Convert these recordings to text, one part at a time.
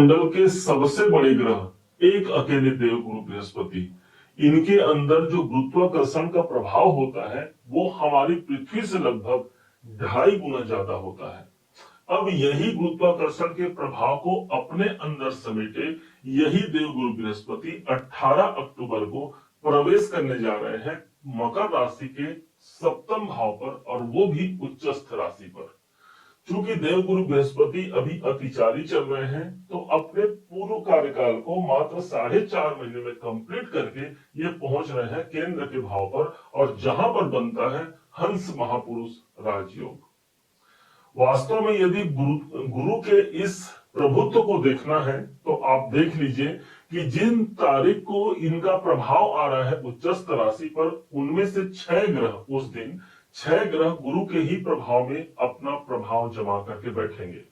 मंडल के सबसे बड़े ग्रह एक अकेले देवगुरु बृहस्पति, इनके अंदर जो गुरुत्वाकर्षण का प्रभाव होता है वो हमारी पृथ्वी से लगभग 2.5 गुना ज्यादा होता है। अब यही गुरुत्वाकर्षण के प्रभाव को अपने अंदर समेटे यही देवगुरु बृहस्पति 18 अक्टूबर को प्रवेश करने जा रहे हैं मकर राशि के सप्तम भाव पर, और वो भी उच्चस्थ राशि पर। चूंकि देवगुरु बृहस्पति अभी अतिचारी चल रहे हैं, तो अपने पूर्व कार्यकाल को मात्र 4.5 महीने में कंप्लीट करके ये पहुंच रहे हैं केंद्र के भाव पर, और जहां पर बनता है हंस महापुरुष राजयोग। वास्तव में यदि गुरु के इस प्रभुत्व को देखना है तो आप देख लीजिए कि जिन तारीख को इनका प्रभाव आ रहा है उच्चस्थ राशि पर, उनमें से 6 ग्रह उस दिन 6 ग्रह गुरु के ही प्रभाव में अपना प्रभाव जमा करके बैठेंगे,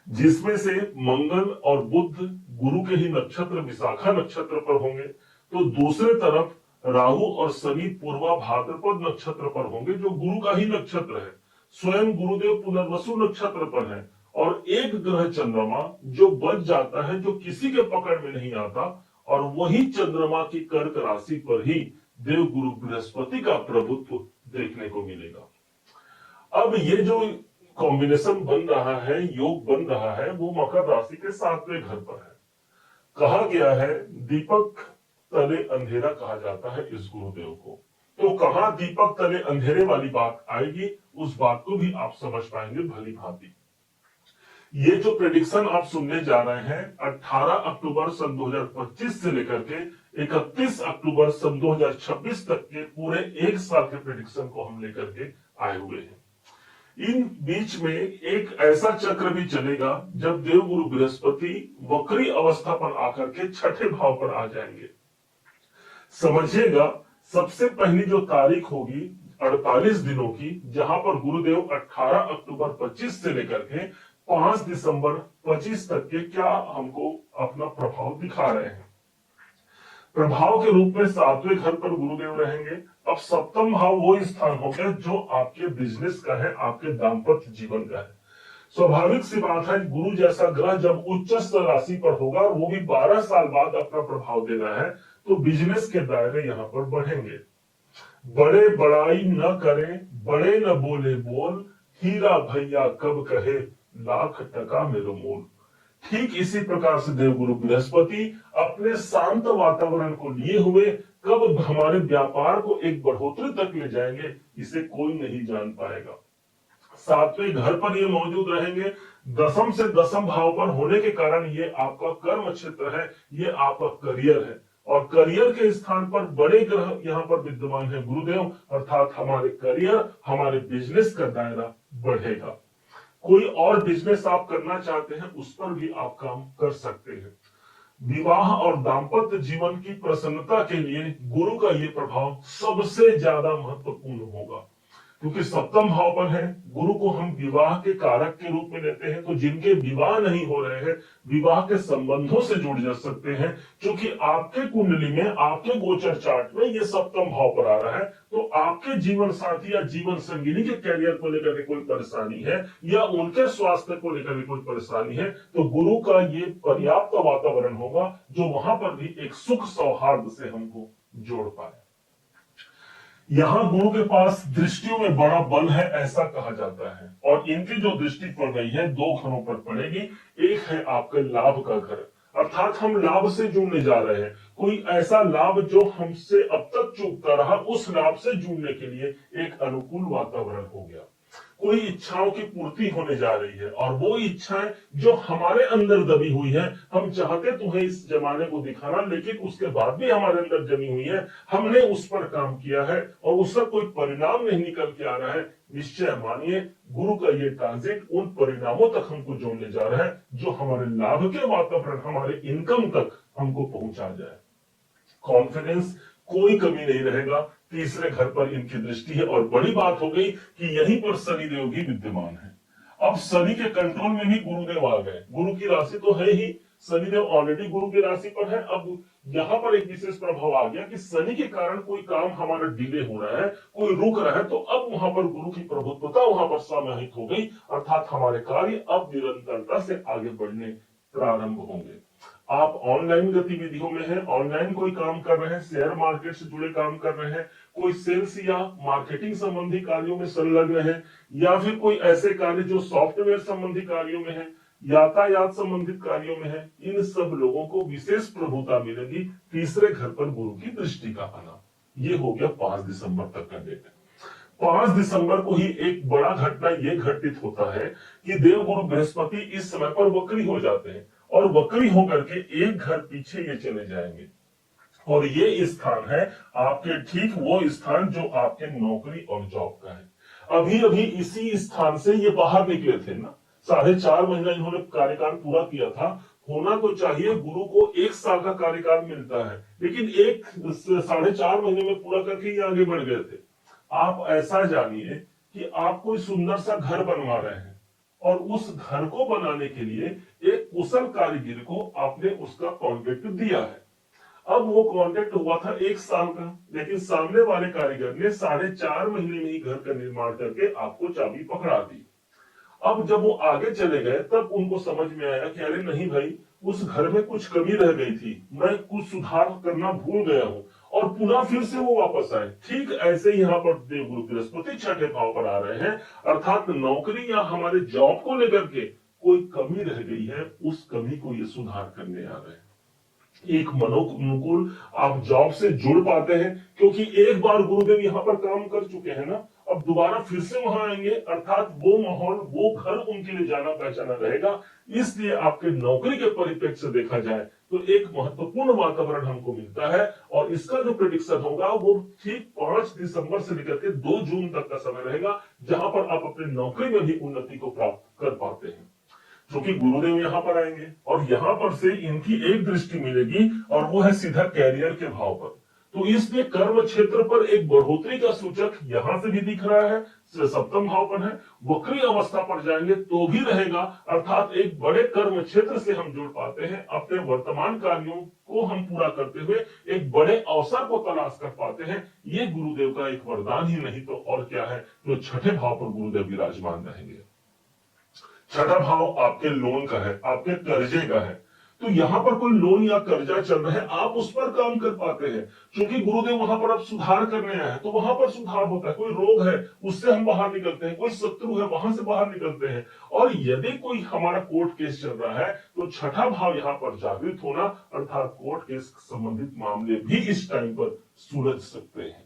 जिसमें से मंगल और बुध गुरु के ही नक्षत्र विशाखा नक्षत्र पर होंगे, तो दूसरे तरफ राहु और शनि पूर्वा भाद्रपद नक्षत्र पर होंगे जो गुरु का ही नक्षत्र है। स्वयं गुरुदेव पुनर्वसु नक्षत्र पर है, और एक ग्रह चंद्रमा जो बच जाता है, जो किसी के पकड़ में नहीं आता, और वही चंद्रमा की कर्क राशि पर ही देव गुरु बृहस्पति का प्रभुत्व देखने को मिलेगा। अब ये जो कॉम्बिनेशन बन रहा है, योग बन रहा है, वो मकर राशि के 7वें घर पर है। कहा गया है दीपक तले अंधेरा कहा जाता है इस गुरुदेव को, तो कहां दीपक तले अंधेरे वाली बात आएगी, उस बात को भी आप समझ पाएंगे भली भांति। ये जो प्रेडिक्शन आप सुनने जा रहे हैं 18 अक्टूबर सन 2025 से लेकर के 31 अक्टूबर सन 2026 तक के पूरे एक साल के प्रेडिक्शन को हम लेकर के आए हुए हैं। इन बीच में एक ऐसा चक्र भी चलेगा जब देवगुरु बृहस्पति वक्री अवस्था पर आकर के 6ठे भाव पर आ जाएंगे। समझिएगा, सबसे पहली जो तारीख होगी 48 दिनों की, जहां पर गुरुदेव 18 अक्टूबर 25 से लेकर के 5 दिसंबर 25 तक के क्या हमको अपना प्रभाव दिखा रहे हैं। प्रभाव के रूप में 7वें घर पर गुरुदेव रहेंगे। अब सप्तम भाव वो स्थान हो गया जो आपके बिजनेस का है, आपके दाम्पत्य जीवन का है। स्वाभाविक सी बात है, गुरु जैसा ग्रह जब उच्चस्थ राशि पर होगा, वो भी 12 साल बाद अपना प्रभाव दे रहा है, तो बिजनेस के दायरे यहाँ पर बढ़ेंगे। बड़े बड़ाई न करें, बड़े न बोले बोल, हीरा भैया कब कहे लाख टका मेरो मोल। ठीक इसी प्रकार से देवगुरु बृहस्पति अपने शांत वातावरण को लिए हुए कब हमारे व्यापार को एक बढ़ोतरी तक ले जाएंगे, इसे कोई नहीं जान पाएगा। 7वें घर पर ये मौजूद रहेंगे, दसम से दसम भाव पर होने के कारण ये आपका कर्म क्षेत्र है, ये आपका करियर है, और करियर के स्थान पर बड़े ग्रह यहाँ पर विद्यमान है गुरुदेव, अर्थात हमारे करियर, हमारे बिजनेस का दायरा बढ़ेगा। कोई और बिजनेस आप करना चाहते हैं, उस पर भी आप काम कर सकते हैं। विवाह और दाम्पत्य जीवन की प्रसन्नता के लिए गुरु का ये प्रभाव सबसे ज्यादा महत्वपूर्ण होगा, क्योंकि सप्तम भाव पर है। गुरु को हम विवाह के कारक के रूप में लेते हैं, तो जिनके विवाह नहीं हो रहे हैं, विवाह के संबंधों से जुड़ जा सकते हैं। क्योंकि आपके कुंडली में, आपके गोचर चार्ट में ये सप्तम भाव पर आ रहा है, तो आपके जीवन साथी या जीवन संगिनी के कैरियर को लेकर के कोई परेशानी है, या उनके स्वास्थ्य को लेकर के कोई परेशानी है, तो गुरु का ये पर्याप्त वातावरण होगा जो वहां पर भी एक सुख सौहार्द से हमको जोड़ पाए। यहाँ गुरु के पास दृष्टियों में बड़ा बल है, ऐसा कहा जाता है, और इनकी जो दृष्टि पड़ रही है 2 घरों पर पड़ेगी। एक है आपके लाभ का घर, अर्थात हम लाभ से जुड़ने जा रहे हैं। कोई ऐसा लाभ जो हमसे अब तक चूकता रहा, उस लाभ से जुड़ने के लिए एक अनुकूल वातावरण हो गया। कोई इच्छाओं की पूर्ति होने जा रही है, और वो इच्छाएं जो हमारे अंदर दबी हुई है, हम चाहते तुम्हें इस जमाने को दिखाना, लेकिन उसके बाद भी हमारे अंदर जमी हुई है, हमने उस पर काम किया है और उसका कोई परिणाम नहीं निकल के आ रहा है। निश्चय मानिए, गुरु का ये ट्रांजिट उन परिणामों तक हमको जोड़ने जा रहा है जो हमारे लाभ के वातावरण, हमारे इनकम तक हमको पहुंचा जाए। कॉन्फिडेंस, कोई कमी नहीं रहेगा। तीसरे घर पर इनकी दृष्टि है, और बड़ी बात हो गई कि यहीं पर शनिदेव भी विद्यमान है। अब शनि के कंट्रोल में भी गुरुदेव आ गए। गुरु की राशि तो है ही, शनिदेव ऑलरेडी गुरु की राशि पर है। अब यहाँ पर एक विशेष प्रभाव आ गया कि शनि के कारण कोई काम हमारा डिले हो रहा है, कोई रुक रहा है, तो अब वहां पर गुरु की प्रभुत्वता वहां पर समाहित हो गई, अर्थात हमारे कार्य अब निरंतरता से आगे बढ़ने प्रारंभ होंगे। आप ऑनलाइन गतिविधियों में हैं, ऑनलाइन कोई काम कर रहे हैं, शेयर मार्केट से जुड़े काम कर रहे हैं, कोई सेल्स या मार्केटिंग संबंधी कार्यों में संलग्न है, या फिर कोई ऐसे कार्य जो सॉफ्टवेयर संबंधी कार्यों में है, यातायात संबंधित कार्यों में है, इन सब लोगों को विशेष प्रभुता मिलेगी तीसरे घर पर गुरु की दृष्टि का आना। ये हो गया 5 दिसंबर तक का डेट। 5 दिसंबर को ही एक बड़ा घटना ये घटित होता है कि देवगुरु बृहस्पति इस समय पर वक्री हो जाते हैं और वक्री होकर के एक घर पीछे ये चले जाएंगे। और ये स्थान है आपके ठीक वो स्थान जो आपके नौकरी और जॉब का है। अभी अभी इसी स्थान से ये बाहर निकले थे ना, 4.5 महीना इन्होंने कार्यकाल पूरा किया था। होना तो चाहिए गुरु को 1 साल का कार्यकाल मिलता है, लेकिन 4.5 महीने में पूरा करके ये आगे बढ़ गए थे। आप ऐसा जानिए कि आप कोई सुंदर सा घर बनवा रहे हैं और उस घर को बनाने के लिए एक कुशल कारीगर को आपने उसका कॉन्ट्रैक्ट दिया है। अब वो कॉन्ट्रैक्ट हुआ था 1 साल का, लेकिन सामने वाले कारीगर ने 4.5 महीने में ही घर का निर्माण करके आपको चाबी पकड़ा दी। अब जब वो आगे चले गए तब उनको समझ में आया कि अरे नहीं भाई, उस घर में कुछ कमी रह गई थी, मैं कुछ सुधार करना भूल गया हूं, और पुनः फिर से वो वापस आए। ठीक ऐसे यहाँ पर देवगुरु बृहस्पति छठे भाव पर आ रहे हैं, अर्थात नौकरी या हमारे जॉब को लेकर के कोई कमी रह गई है, उस कमी को ये सुधार करने आ रहे हैं। एक मनोनुकूल आप जॉब से जुड़ पाते हैं, क्योंकि एक बार गुरुदेव यहाँ पर काम कर चुके हैं ना, अब दोबारा फिर से वहां आएंगे, अर्थात वो माहौल, वो घर उनके लिए जाना पहचाना रहेगा। इसलिए आपके नौकरी के परिप्रेक्ष्य से देखा जाए तो एक महत्वपूर्ण वातावरण हमको मिलता है, और इसका जो प्रेडिक्शन होगा वो ठीक 5 दिसंबर से लेकर के 2 जून तक का समय रहेगा, जहां पर आप अपनी नौकरी में भी उन्नति को प्राप्त कर पाते हैं। क्योंकि गुरुदेव यहाँ पर आएंगे और यहाँ पर से इनकी एक दृष्टि मिलेगी, और वो है सीधा कैरियर के भाव पर। तो इसलिए कर्म क्षेत्र पर एक बढ़ोतरी का सूचक यहां से भी दिख रहा है, सप्तम भाव पर है। वक्री अवस्था पर जाएंगे तो भी रहेगा, अर्थात एक बड़े कर्म क्षेत्र से हम जुड़ पाते हैं, अपने वर्तमान कार्यों को हम पूरा करते हुए एक बड़े अवसर को तलाश कर पाते हैं। ये गुरुदेव का एक वरदान ही नहीं तो और क्या है, जो छठे भाव पर गुरुदेव विराजमान रहेंगे। छठा भाव आपके लोन का है, आपके कर्जे का है। तो यहाँ पर कोई लोन या कर्जा चल रहा है, आप उस पर काम कर पाते हैं, क्योंकि गुरुदेव वहां पर अब सुधार करने आए हैं, तो वहां पर सुधार होता है। कोई रोग है उससे हम बाहर निकलते हैं, कोई शत्रु है वहां से बाहर निकलते हैं। और यदि कोई हमारा कोर्ट केस चल रहा है तो छठा भाव यहाँ पर जागृत होना, अर्थात कोर्ट केस संबंधित मामले भी इस टाइम पर सुलझ सकते हैं।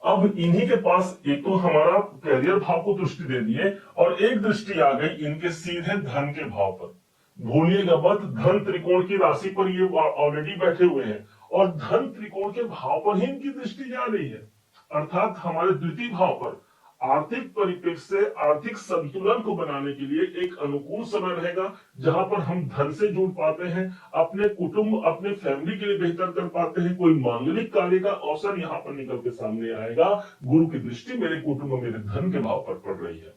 अब इन्हीं के पास एक तो हमारा कैरियर भाव को दृष्टि दे दिए, और एक दृष्टि आ गई इनके सीधे धन के भाव पर। भूलिएगा मत, धन त्रिकोण की राशि पर ये ऑलरेडी बैठे हुए हैं, और धन त्रिकोण के भाव पर ही इनकी दृष्टि जा रही है, अर्थात हमारे द्वितीय भाव पर। आर्थिक परिप्रेक्ष्य से आर्थिक संतुलन को बनाने के लिए एक अनुकूल समय रहेगा, जहां पर हम धन से जुड़ पाते हैं, अपने कुटुंब, अपने फैमिली के लिए बेहतर कर पाते हैं। कोई मांगलिक कार्य का अवसर यहाँ पर निकल के सामने आएगा। गुरु की दृष्टि मेरे कुटुंब, मेरे धन के भाव पर पड़ रही है।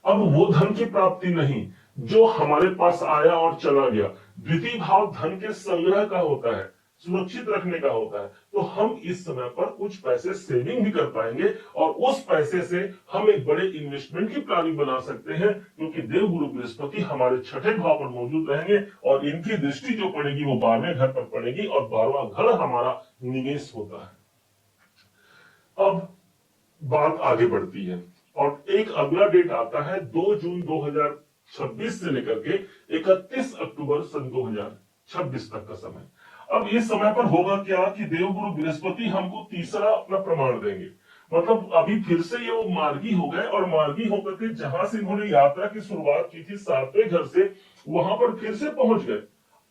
अब वो धन की प्राप्ति नहीं जो हमारे पास आया और चला गया। द्वितीय भाव धन के संग्रह का होता है, सुरक्षित रखने का होता है। तो हम इस समय पर कुछ पैसे सेविंग भी कर पाएंगे, और उस पैसे से हम एक बड़े इन्वेस्टमेंट की प्लानिंग बना सकते हैं, क्योंकि देव गुरु बृहस्पति हमारे छठे भाव पर मौजूद रहेंगे, और इनकी दृष्टि जो पड़ेगी वो 12वें घर पर पड़ेगी, और 12वां घर हमारा निवेश होता है। अब बात आगे बढ़ती है, और एक अगला डेट आता है 2 जून 2026 से लेकर के 31 अक्टूबर सन 2026 तक का समय। अब इस समय पर होगा क्या कि देवगुरु बृहस्पति हमको तीसरा अपना प्रमाण देंगे, मतलब अभी फिर से ये वो मार्गी हो गए, और मार्गी होकर के जहां से इन्होंने यात्रा की शुरुआत की थी 7वें घर से, वहां पर फिर से पहुंच गए।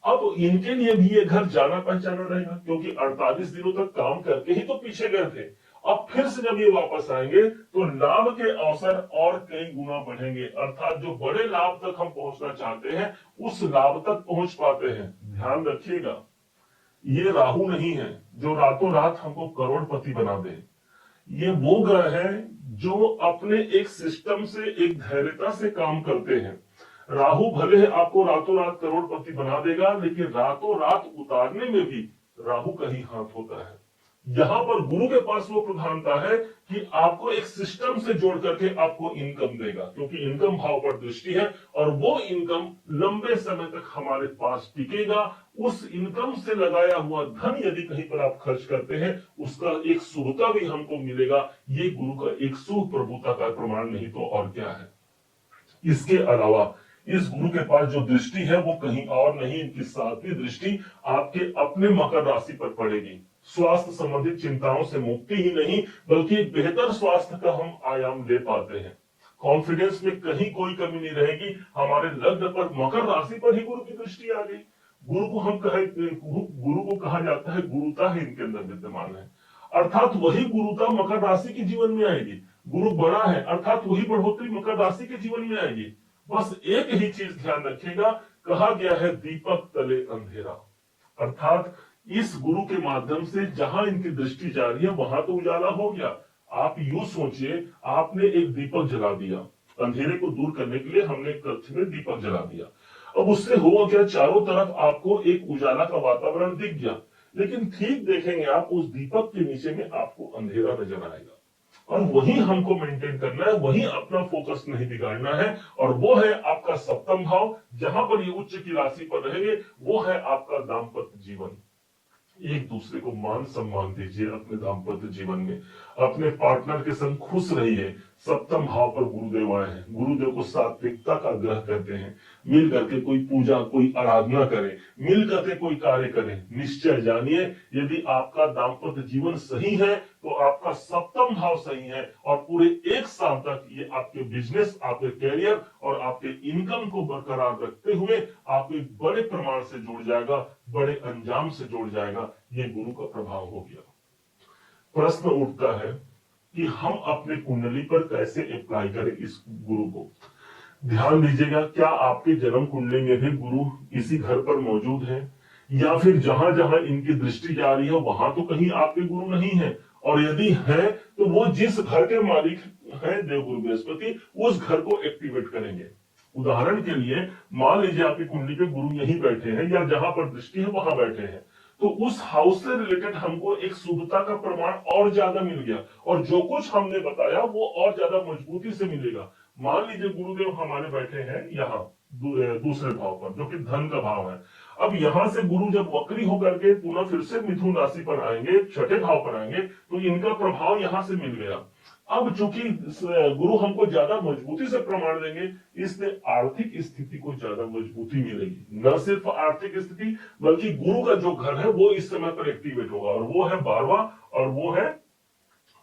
अब इनके लिए भी ये घर जाना पहचाना रहेगा, क्योंकि 48 दिनों तक काम करके ही तो पीछे गए थे। अब फिर से जब ये वापस आएंगे तो लाभ के अवसर और कई गुना बढ़ेंगे, अर्थात जो बड़े लाभ तक हम पहुंचना चाहते हैं उस लाभ तक पहुंच पाते हैं। ध्यान रखिएगा, ये राहु नहीं है जो रातों रात हमको करोड़पति बना दे। ये वो ग्रह है जो अपने एक सिस्टम से, एक धैर्यता से काम करते हैं। राहु भले आपको रातों रात करोड़पति बना देगा, लेकिन रातों रात उतारने में भी राहु का ही हाथ होता है। यहाँ पर गुरु के पास वो प्रधानता है कि आपको एक सिस्टम से जोड़ करके आपको इनकम देगा, क्योंकि इनकम भाव पर दृष्टि है और वो इनकम लंबे समय तक हमारे पास टिकेगा। उस इनकम से लगाया हुआ धन यदि कहीं पर आप खर्च करते हैं, उसका एक शुभता भी हमको मिलेगा। ये गुरु का एक शुभ प्रभुता का प्रमाण नहीं तो और क्या है। इसके अलावा इस गुरु के पास जो दृष्टि है वो कहीं और नहीं, इनकी सातवीं दृष्टि आपके अपने मकर राशि पर पड़ेगी। स्वास्थ्य संबंधित चिंताओं से मुक्ति ही नहीं बल्कि एक बेहतर स्वास्थ्य का हम आयाम ले पाते हैं। कॉन्फिडेंस में कहीं कोई कमी नहीं रहेगी। हमारे लग्न पर मकर राशि पर ही गुरु की दृष्टि आ गई। गुरु को कहा जाता है गुरुता है इनके अंदर विद्यमान है, अर्थात वही गुरुता मकर राशि के जीवन में आएगी। गुरु बड़ा है अर्थात वही बढ़ोतरी मकर राशि के जीवन में आएगी। बस एक ही चीज ध्यान रखिएगा, कहा गया है दीपक तले अंधेरा, अर्थात इस गुरु के माध्यम से जहां इनकी दृष्टि जा रही है वहां तो उजाला हो गया। आप यूं सोचिए, आपने एक दीपक जला दिया, अंधेरे को दूर करने के लिए हमने कक्ष में दीपक जला दिया। अब उससे हुआ क्या, चारों तरफ आपको एक उजाला का वातावरण दिख गया, लेकिन ठीक देखेंगे आप उस दीपक के नीचे में आपको अंधेरा नजर आएगा। और वही हमको मेंटेन करना है, वही अपना फोकस नहीं बिगाड़ना है, और वो है आपका सप्तम भाव। जहां पर ये उच्च की राशि पर रहेंगे वो है आपका दाम्पत्य जीवन। एक दूसरे को मान सम्मान दीजिए अपने दाम्पत्य जीवन में, अपने पार्टनर के संग खुश रहिए। सप्तम भाव पर गुरुदेव आए हैं, गुरुदेव को सात्विकता का ग्रह कहते हैं। मिल करके कोई पूजा कोई आराधना करें, मिल करके कोई कार्य करें। निश्चय जानिए यदि आपका दाम्पत्य जीवन सही है तो आपका सप्तम भाव सही है, और पूरे एक साल तक ये आपके बिजनेस, आपके कैरियर और आपके इनकम को बरकरार रखते हुए आप एक बड़े प्रमाण से जुड़ जाएगा, बड़े अंजाम से जुड़ जाएगा। ये गुरु का प्रभाव हो गया। प्रश्न उठता है कि हम अपने कुंडली पर कैसे अप्लाई करें इस गुरु को। ध्यान दीजिएगा, क्या आपके जन्म कुंडली में भी गुरु इसी घर पर मौजूद है, या फिर जहां जहां इनकी दृष्टि जा रही है वहां तो कहीं आपके गुरु नहीं है, और यदि है तो वो जिस घर के मालिक है देवगुरु बृहस्पति उस घर को एक्टिवेट करेंगे। उदाहरण के लिए मान लीजिए आपकी कुंडली पे गुरु यहीं बैठे हैं या जहां पर दृष्टि है वहां बैठे हैं, तो उस हाउस से रिलेटेड हमको एक शुभता का प्रमाण और ज्यादा मिल गया, और जो कुछ हमने बताया वो और ज्यादा मजबूती से मिलेगा। मान लीजिए गुरुदेव हमारे बैठे हैं यहाँ दूसरे भाव पर जो कि धन का भाव है। अब यहाँ से गुरु जब वक्री होकर के पुनः फिर से मिथुन राशि पर आएंगे, छठे भाव पर आएंगे, तो इनका प्रभाव यहाँ से मिल गया। अब चूंकि गुरु हमको ज्यादा मजबूती से प्रमाण देंगे, इसलिए आर्थिक स्थिति को ज्यादा मजबूती मिलेगी। न सिर्फ आर्थिक स्थिति बल्कि गुरु का जो घर है वो इस समय पर एक्टिवेट होगा, और वो है 12वां और वो है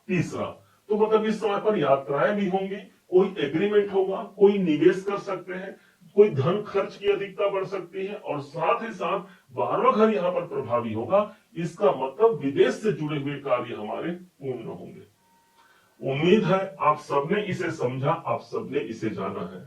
तीसरा। तो मतलब इस समय पर यात्राएं भी होंगी, कोई एग्रीमेंट होगा, कोई निवेश कर सकते हैं, कोई धन खर्च की अधिकता बढ़ सकती है, और साथ ही साथ 12वां घर यहाँ पर प्रभावी होगा। इसका मतलब विदेश से जुड़े हुए कार्य हमारे पूर्ण होंगे। उम्मीद है आप सबने इसे समझा, आप सबने इसे जाना है।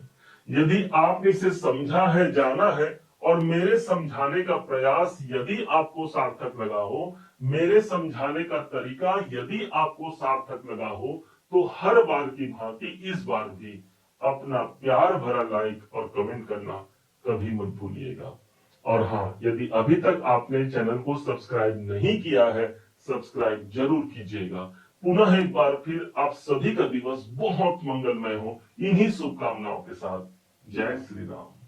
यदि आपने इसे समझा है, जाना है, और मेरे समझाने का प्रयास यदि आपको सार्थक लगा हो, मेरे समझाने का तरीका यदि आपको सार्थक लगा हो, तो हर बार की भांति इस बार भी अपना प्यार भरा लाइक और कमेंट करना कभी मत भूलिएगा। और हाँ, यदि अभी तक आपने चैनल को सब्सक्राइब नहीं किया है, सब्सक्राइब जरूर कीजिएगा। पुनः एक बार फिर आप सभी का दिवस बहुत मंगलमय हो, इन्हीं शुभकामनाओं के साथ। जय श्री राम।